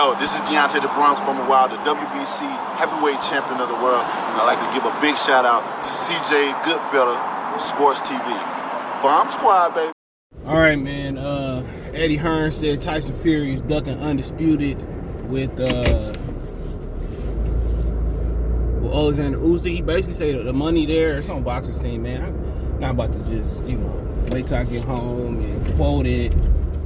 Yo, this is Deontay the Bronx Bummer Wild, the WBC heavyweight champion of the world. And I'd like to give a big shout out to CJ Goodfellow, Sports TV. Bomb Squad, baby. All right, man. Eddie Hearn said Tyson Fury is ducking undisputed with Alexander Usyk. He basically said the money there. It's on boxing scene, man. I'm not about to just, wait till I get home and quote it.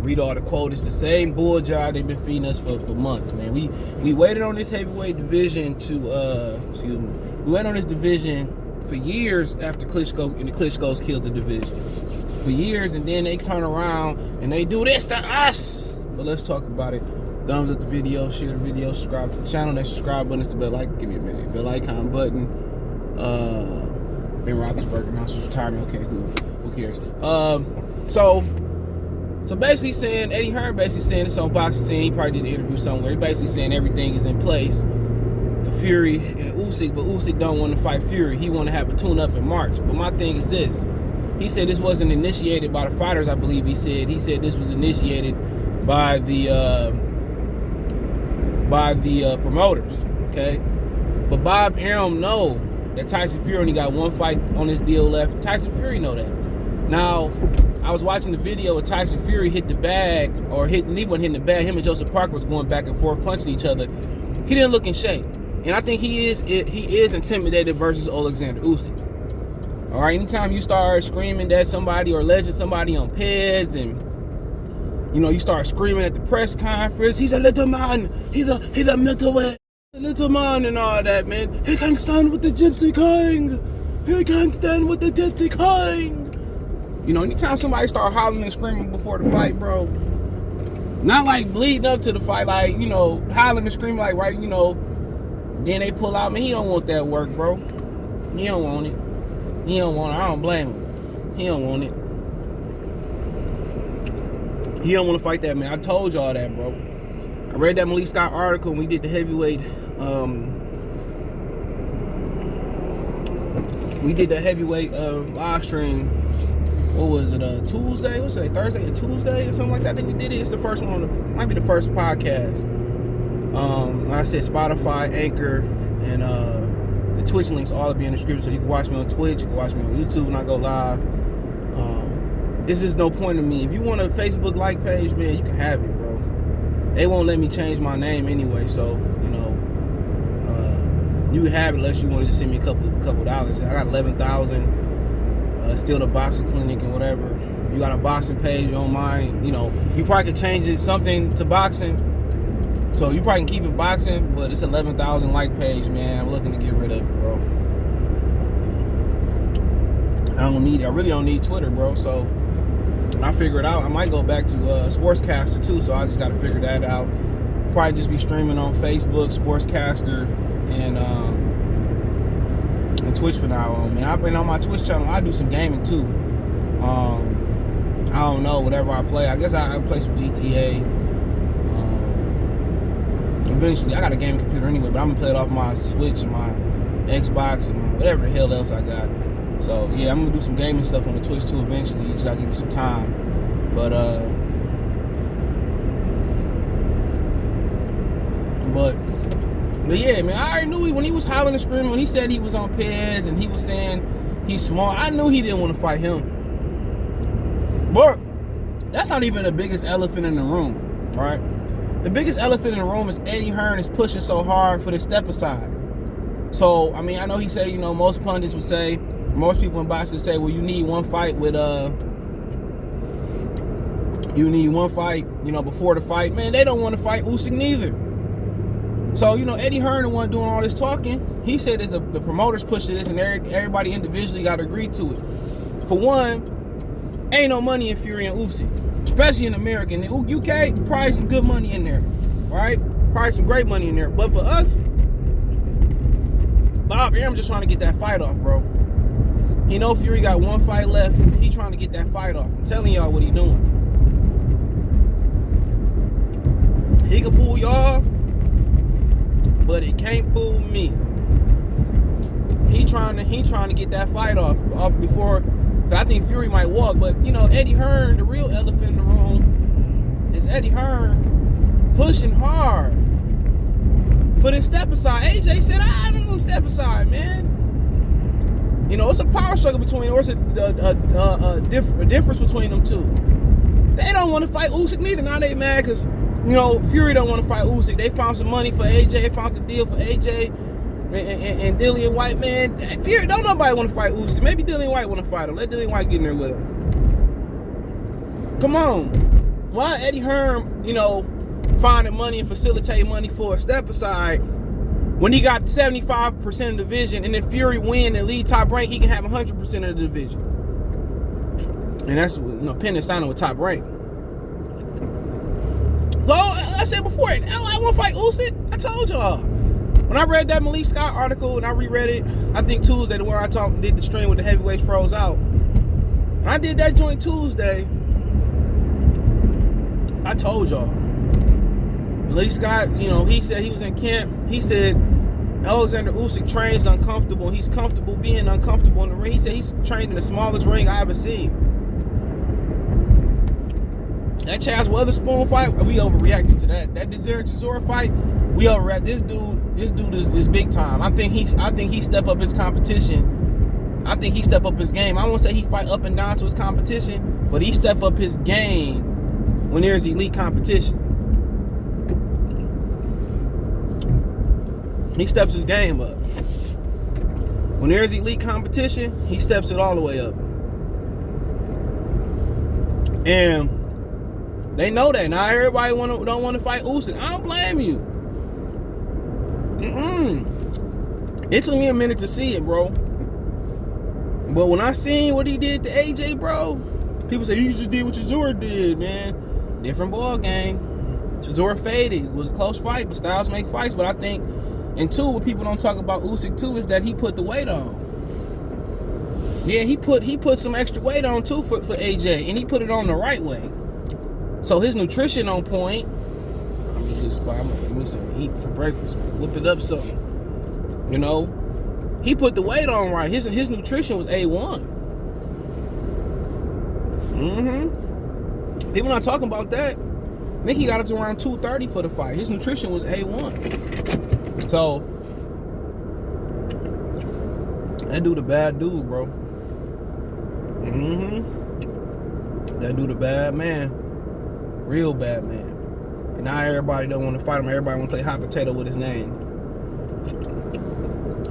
Read all the quotes. It's the same bull job they've been feeding us for months, man. We waited on this heavyweight division we waited on this division for years after Klitschko and the Klitschko's killed the division. For years, and then they turn around and they do this to us. But let's talk about it. Thumbs up the video, share the video, subscribe to the channel. That subscribe button is the bell icon. Give me a minute. Bell icon button. Ben Roethlisberger announced his retirement. Okay, who cares? So basically saying, Eddie Hearn basically saying it's on boxing scene. He probably did an interview somewhere. He basically saying everything is in place for Fury and Usyk, but Usyk don't want to fight Fury. He want to have a tune-up in March. But my thing is this. He said this wasn't initiated by the fighters, I believe he said. He said this was initiated by the promoters, okay? But Bob Arum know that Tyson Fury only got one fight on his deal left. Tyson Fury know that. Now, I was watching the video of Tyson Fury hit the bag, he wasn't hitting the bag. Him and Joseph Parker was going back and forth, punching each other. He didn't look in shape. And I think he is intimidated versus Alexander Usyk. All right, anytime you start screaming at somebody or alleging somebody on PEDs and, you start screaming at the press conference, he's a little man, he's a middleweight, a little man and all that, man. He can't stand with the Gypsy King. He can't stand with the Gypsy King. Anytime somebody start hollering and screaming before the fight, bro, not like leading up to the fight, like, hollering and screaming like, right, then they pull out, man, he don't want that work, bro. He don't want it. He don't want it. I don't blame him. He don't want it. He don't want to fight that, man. I told y'all that, bro. I read that Malik Scott article when we did the heavyweight. We did the heavyweight live stream. What was it? Tuesday? What's it? Thursday or Tuesday or something like that. I think we did it. It's the first one might be the first podcast. Like I said, Spotify, Anchor, and the Twitch links all will be in the description, so you can watch me on Twitch, you can watch me on YouTube when I go live. This is no point to me. If you want a Facebook like page, man, you can have it, bro. They won't let me change my name anyway, so you can have it unless you want to just send me a couple dollars. I got 11,000. Still the boxing clinic and whatever. You got a boxing page, you don't mind. You probably could change it something to boxing. So you probably can keep it boxing, but it's 11,000 like page, man. I'm looking to get rid of it, bro. I really don't need Twitter, bro. So when I figure it out, I might go back to Sportscaster too. So I just got to figure that out. Probably just be streaming on Facebook, Sportscaster, and Twitch for now on, man. I've been on my Twitch channel. I do some gaming too. I don't know, whatever I play. I guess I play some GTA. Eventually, I got a gaming computer anyway, but I'm gonna play it off my Switch and my Xbox and my whatever the hell else I got. So yeah, I'm gonna do some gaming stuff on the Twitch too eventually. You just gotta give me some time. But yeah, man, I already knew when he was hollering and screaming, when he said he was on PEDs and he was saying he's smart, I knew he didn't want to fight him. But that's not even the biggest elephant in the room, right? The biggest elephant in the room is Eddie Hearn is pushing so hard for the step aside. So, I mean, I know he said, most pundits would say, most people in boxing say, well, you need one fight with, before the fight. Man, they don't want to fight Usyk neither. So, Eddie Hearn, the one doing all this talking, he said that the promoters pushed this and everybody individually got to agree to it. For one, ain't no money in Fury and Usyk, especially in America. In the UK, probably some good money in there, right? Probably some great money in there. But for us, Bob Arum just trying to get that fight off, bro. Fury got one fight left. He trying to get that fight off. I'm telling y'all what he doing. He can fool y'all, but he can't fool me. He trying to get that fight off before. I think Fury might walk, but Eddie Hearn, the real elephant in the room is Eddie Hearn pushing hard for this step aside. AJ said, I don't want to step aside, man. You know, it's a power struggle between, or it's a difference between them two. They don't want to fight Usyk neither. Now they mad because, you know, Fury don't want to fight Usyk. They found some money for AJ. They found the deal for AJ and Dillian White, man. Fury, don't nobody want to fight Usyk. Maybe Dillian White want to fight him. Let Dillian White get in there with him. Come on. Why Eddie Hearn, you know, finding money and facilitating money for a step aside when he got 75% of the division, and if Fury win and lead Top Rank, he can have 100% of the division. And that's, you know, Penn signing with Top Rank. So I said before, I want to fight Usyk. I told y'all. When I read that Malik Scott article and I reread it, I think Tuesday, the one I did the stream with the heavyweights froze out. When I did that joint Tuesday, I told y'all. Malik Scott, you know, he said he was in camp. He said Alexander Usyk trains uncomfortable. He's comfortable being uncomfortable in the ring. He said he's trained in the smallest ring I ever seen. That Chaz Weatherspoon fight, we overreacted to that. That Derek Chisora fight, we overreacted. This dude is big time. I think he step up his competition. I think he step up his game. I won't say he fight up and down to his competition, but he step up his game when there's elite competition. He steps his game up. When there's elite competition, he steps it all the way up. And they know that. Now everybody don't want to fight Usyk. I don't blame you. It took me a minute to see it, bro. But when I seen what he did to AJ, bro, people say, he just did what Chisora did, man. Different ball game. Chisora faded. It was a close fight, but styles make fights. But I think, and two, what people don't talk about Usyk too is that he put the weight on. Yeah, he put some extra weight on too for AJ, and he put it on the right way. So his nutrition on point. I'm in a good spot. I'm gonna give me something to eat for breakfast. Whip it up something. You know, he put the weight on right. His nutrition was A1. People not talking about that. I think he got up to around 230 for the fight. His nutrition was A1. So that dude a bad dude, bro. That dude a bad man. Real bad man. And now everybody don't want to fight him. Everybody want to play hot potato with his name.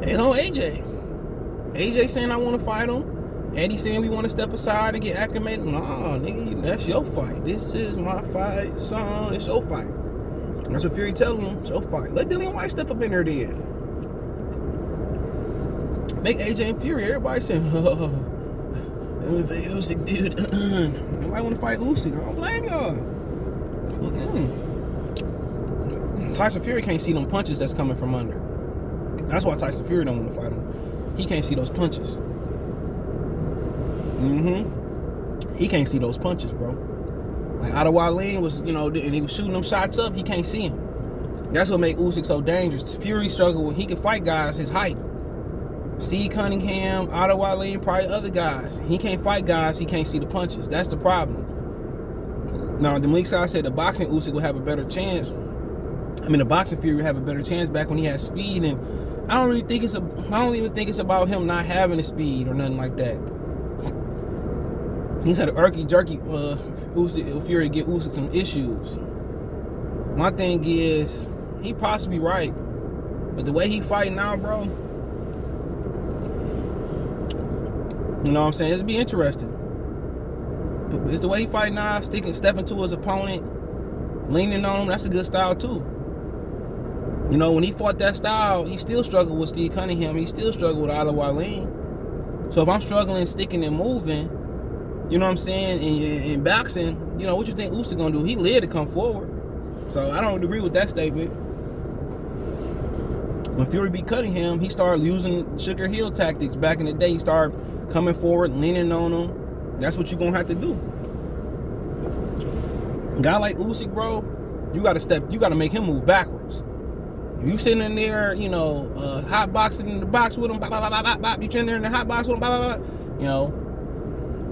And on AJ saying I want to fight him. Eddie saying we want to step aside and get acclimated. Nah, nigga, that's your fight. This is my fight, son. It's your fight. And that's what Fury telling him. It's your fight. Let Dillian White step up in there then. Make AJ and Fury. Everybody saying, Usyk, dude. Nobody want to fight Usyk. I don't blame y'all. Tyson Fury can't see them punches that's coming from under. That's why Tyson Fury don't want to fight him. He can't see those punches. He can't see those punches, bro. Like Adewale was, you know, and he was shooting them shots up. He can't see him. That's what make Usyk so dangerous. Fury struggle with, he can fight guys his height. C. Cunningham, Adewale, and probably other guys. He can't fight guys. He can't see the punches. That's the problem. Now, the Malik Scott said the boxing Usyk would have a better chance. I mean, the boxing Fury would have a better chance back when he had speed, and I don't even think it's about him not having the speed or nothing like that. He's had an jerky Fury get Usyk some issues. My thing is, he possibly right, but the way he fighting now, bro, you know what I'm saying? It'll be interesting. But it's the way he fighting now, stepping to his opponent, leaning on him. That's a good style too. You know, when he fought that style, he still struggled with Steve Cunningham. He still struggled with Adewale. So if I'm struggling, sticking and moving, you know what I'm saying, in boxing, you know, what you think Usyk gonna do? He lived to come forward. So I don't agree with that statement. When Fury beat Cunningham, he started using sugar heel tactics. Back in the day, he started coming forward, leaning on him. That's what you're gonna have to do. A guy like Usyk, bro, you gotta make him move backwards. If you sitting in there, you know, hot boxing in the box with him, bop, bop, bop, bop, bop, you sitting there in the hot box with him, bop, bop, bop, you know,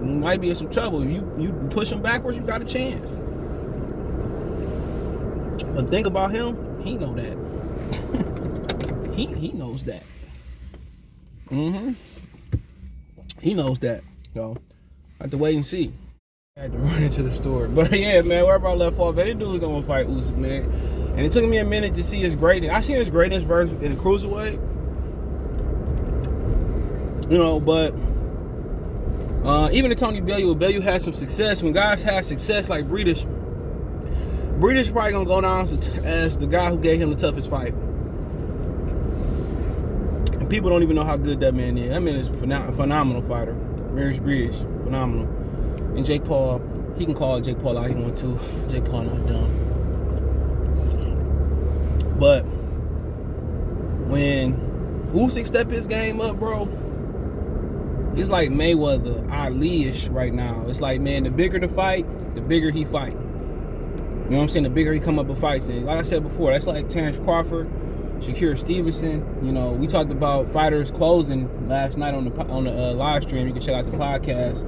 you might be in some trouble. If you push him backwards, you got a chance. But think about him, he know that. he knows that. He knows that. So I have to wait and see. I had to run into the store. But yeah, man, wherever I left off, man, these dudes don't want to fight Usyk, man. And it took me a minute to see his greatness. I seen his greatness versus in the cruiserweight. You know, but even the Tony Bellew had some success. When guys had success like British probably gonna go down as the guy who gave him the toughest fight. And people don't even know how good that man is. That man is a phenomenal fighter. Marius Bridge, phenomenal. And Jake Paul, he can call Jake Paul out he want to. Jake Paul not dumb. But when Usyk step his game up, bro, it's like Mayweather, Ali-ish right now. It's like, man, the bigger the fight, the bigger he fight. You know what I'm saying? The bigger he come up with fights. And like I said before, that's like Terrence Crawford, Shakur Stevenson. You know, we talked about fighters closing last night on the live stream. You can check out the podcast.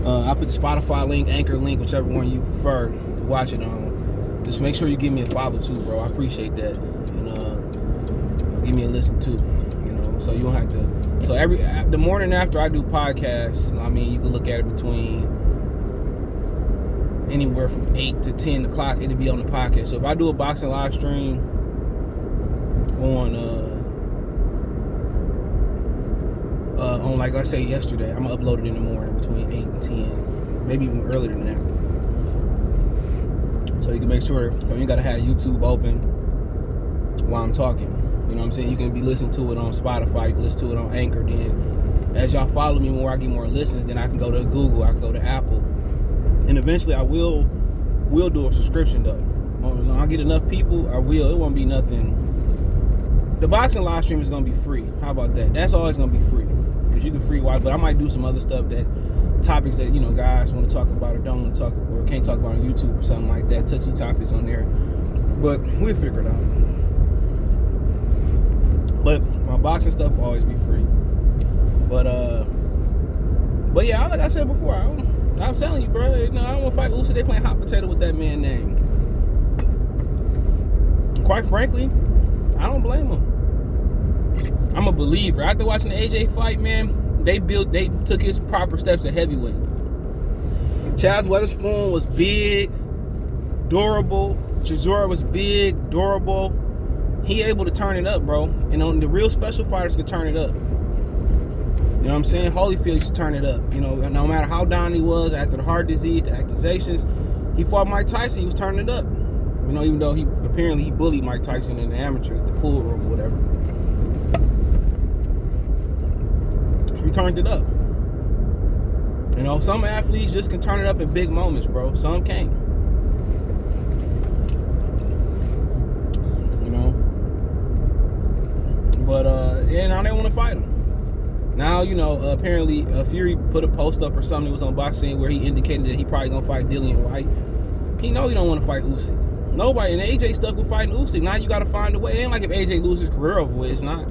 I'll put the Spotify link, Anchor link, whichever one you prefer to watch it on. Just make sure you give me a follow too, bro. I appreciate that. And give me a listen too. You know, so you don't have to. So the morning after I do podcasts, I mean, you can look at it between anywhere from 8 to 10 o'clock. It'll be on the podcast. So if I do a boxing live stream on like I say yesterday, I'm gonna upload it in the morning between 8 and 10, maybe even earlier than that. So you can make sure you gotta have YouTube open while I'm talking. You know what I'm saying? You can be listening to it on Spotify. You can listen to it on Anchor. Then, as y'all follow me more, I get more listens. Then I can go to Google. I can go to Apple. And eventually, I will do a subscription, though. When I get enough people, I will. It won't be nothing. The boxing live stream is going to be free. How about that? That's always going to be free. Because you can free watch. But I might do some other stuff topics that, you know, guys want to talk about or don't want to talk or can't talk about on YouTube or something like that. Touchy topics on there. But we'll figure it out. But my boxing stuff will always be free. But yeah, like I said before, I'm telling you, bro, you know, I don't want to fight Usyk. They playing hot potato with that man's name. And quite frankly, I don't blame them. I'm a believer. After watching the AJ fight, man, they took his proper steps at heavyweight. Chaz Weatherspoon was big, durable. Chisora was big, durable. He able to turn it up, bro. And on the real special fighters can turn it up. You know what I'm saying? Holyfield used to turn it up. You know, no matter how down he was after the heart disease, the accusations, he fought Mike Tyson. He was turning it up. You know, even though he bullied Mike Tyson in the amateurs, the pool room or whatever. He turned it up. You know, some athletes just can turn it up in big moments, bro. Some can't. But yeah, now they want to fight him. Now, you know, apparently Fury put a post up or something. It was on Boxing where he indicated that he probably gonna fight Dillian White. He know he don't want to fight Usyk. Nobody, and AJ stuck with fighting Usyk. Now you got to find a way. It ain't like if AJ loses his career over with. It's not.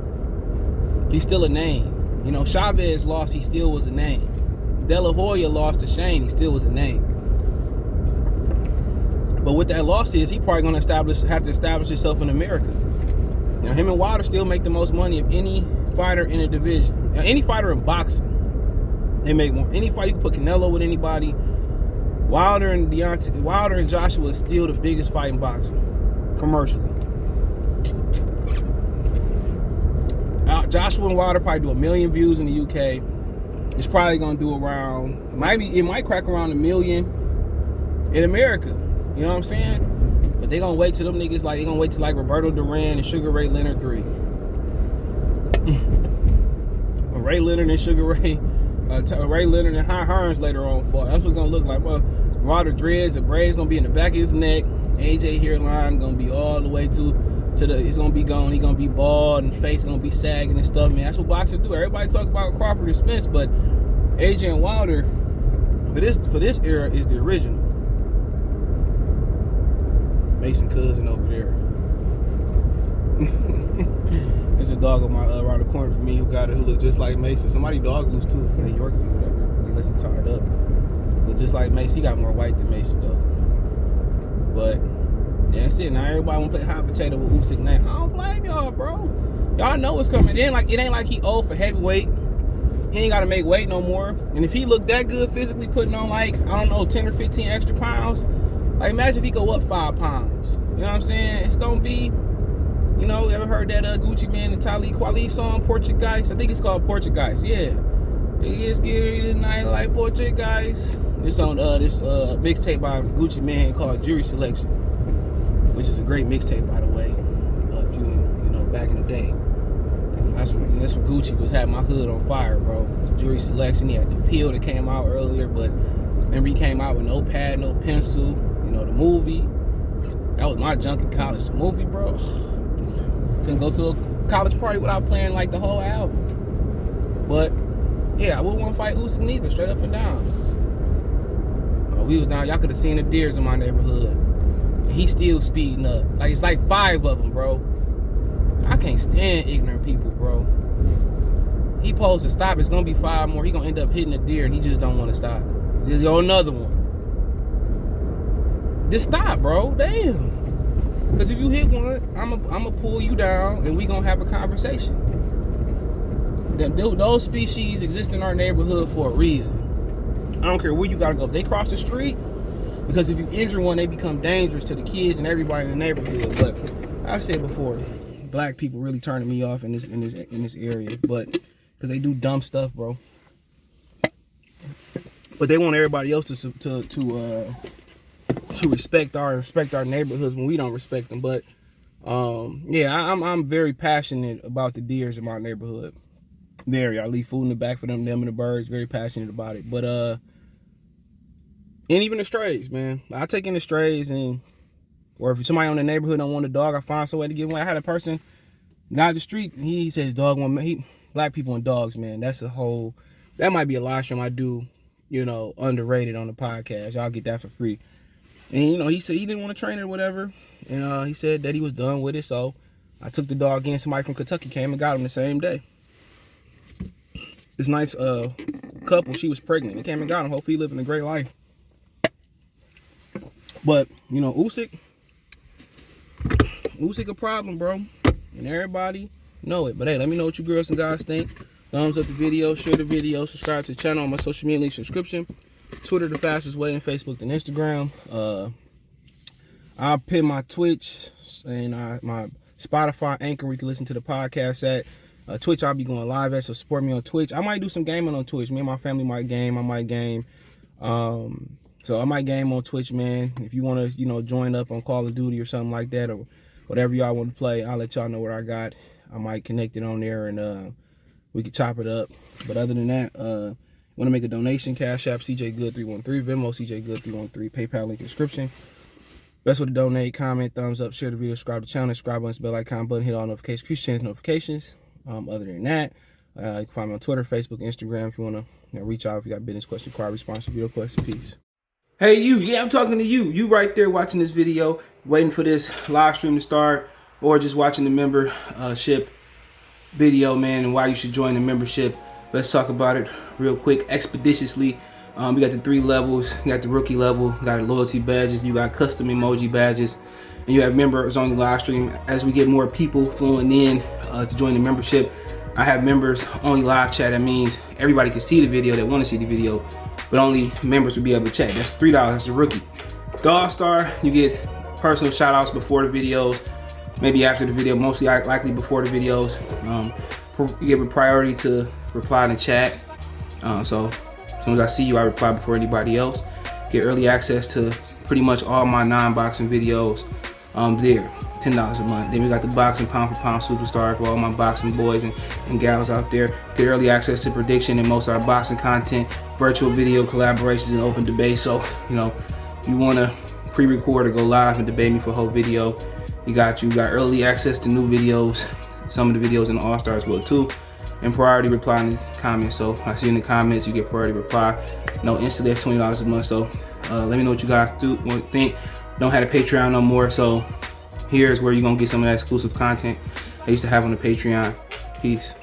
He's still a name. You know, Chavez lost. He still was a name. De La Hoya lost to Shane. He still was a name. But what that loss is, he probably gonna have to establish himself in America. Now, him and Wilder still make the most money of any fighter in a division. Now, any fighter in boxing, they make more. Any fight, you can put Canelo with anybody. Wilder and Joshua is still the biggest fight in boxing, commercially. Joshua and Wilder probably do 1 million views in the UK. It's probably gonna do around, it might crack around 1 million in America. You know what I'm saying? But they gonna wait till them niggas they gonna wait till like Roberto Duran and Sugar Ray Leonard 3. Ray Leonard and Sugar Ray, Ray Leonard and High Hearns later on fought. That's what's gonna look like. Well, Wilder dreads, the braids gonna be in the back of his neck. AJ hairline gonna be all the way to the. It's gonna be gone. He gonna be bald and face gonna be sagging and stuff. Man, that's what boxers do. Everybody talk about Crawford and Spence, but AJ and Wilder for this era is the original. Mason cousin over there. There's a dog on around the corner from me who look just like Mason. Somebody dog loose too, a Yorkie or whatever. Unless he tied up. Look just like Mason. He got more white than Mason though. But That's it. Now everybody want to play hot potato with Usyk now. I don't blame y'all, bro. Y'all know what's coming. It ain't like he old for heavyweight. He ain't got to make weight no more. And if he look that good physically, putting on like, I don't know, 10 or 15 extra pounds, like imagine if he go up 5 pounds. You know what I'm saying? It's going to be, you know, ever heard that Gucci Man and Talib Kweli song, Portuguese? I think it's called Portuguese. Yeah. It is scary tonight like Portuguese. It's on this mixtape by Gucci Man called Jury Selection, which is a great mixtape, by the way. If you know, back in the day. That's what Gucci was having my hood on fire, bro. Jury Selection. He had the Pill that came out earlier, but remember he came out with no pad, no pencil. You know, the movie. That was my junk in college. The movie, bro. Couldn't go to a college party without playing like the whole album. But yeah, I wouldn't want to fight Usyk neither, straight up and down. We was down, y'all could have seen the deers in my neighborhood. He still speeding up. Like it's like 5 of them, bro. I can't stand ignorant people, bro. He supposed to stop. It's gonna be 5 more. He gonna end up hitting a deer and he just don't want to stop. There's another one. Just stop, bro. Damn. Because if you hit one, I'ma pull you down and we gonna have a conversation. Those species exist in our neighborhood for a reason. I don't care where you gotta go. If they cross the street, because if you injure one, they become dangerous to the kids and everybody in the neighborhood. But I've said before, black people really turning me off in this area, but because they do dumb stuff, bro. But they want everybody else to respect our neighborhoods when we don't respect them. But yeah, I'm very passionate about the deers in my neighborhood. Very. I leave food in the back for them and the birds. Very passionate about it. But and even the strays, man. I take in the strays, or if somebody on the neighborhood don't want a dog, I find some way to give one. I had a person got the street, and he says dog want black people and dogs, man. That might be a live stream I do, you know, underrated on the podcast. Y'all get that for free. And you know, he said he didn't want to train it or whatever, and he said that he was done with it. So I took the dog in. Somebody from Kentucky came and got him the same day. This nice couple, she was pregnant. They came and got him. Hopefully he living a great life. But, you know, Usyk a problem, bro. And everybody know it. But hey, let me know what you girls and guys think. Thumbs up the video, share the video, subscribe to the channel on my social media link subscription. Twitter the fastest way, and Facebook and Instagram. I'll pin my Twitch and my Spotify anchor where you can listen to the podcast at. Twitch, I'll be going live at, so support me on Twitch. I might do some gaming on Twitch. Me and my family might game. I might game. So I might game on Twitch, man. If you want to, you know, join up on Call of Duty or something like that, or whatever y'all want to play, I'll let y'all know what I got. I might connect it on there and we could chop it up. But other than that, want to make a donation, Cash App, CJGood313, Venmo, CJGood313, PayPal link in the description. Best way to donate, comment, thumbs up, share the video, subscribe to the channel, subscribe button, bell icon button, hit all notifications, increase chance notifications. Other than that, you can find me on Twitter, Facebook, Instagram if you want to reach out if you got business question, inquiry, response, video question. Peace. Hey, you. Yeah, I'm talking to you. You right there watching this video, waiting for this live stream to start, or just watching the membership video, man, and why you should join the membership. Let's talk about it real quick, expeditiously. We got the 3 levels. You got the rookie level, got loyalty badges, you got custom emoji badges, and you have members on the live stream. As we get more people flowing in to join the membership, I have members only live chat. That means everybody can see the video that want to see the video, but only members will be able to chat. That's $3. That's a rookie. Dog Star, you get personal shout outs before the videos, maybe after the video, mostly likely before the videos. You give a priority to reply in the chat. So as soon as I see you, I reply before anybody else. Get early access to pretty much all my non-boxing videos there. $10 a month. Then we got the boxing pound for pound superstar for all my boxing boys and gals out there. Get early access to prediction and most of our boxing content, virtual video collaborations, and open debate. So, you know, if you want to pre-record or go live and debate me for a whole video, you got early access to new videos. Some of the videos in the All-Stars will too. And priority reply in the comments. So I see in the comments you get priority reply. No instantly, that's $20 a month. So let me know what you guys think. Don't have a Patreon no more, so here's where you're gonna get some of that exclusive content I used to have on the Patreon. Peace.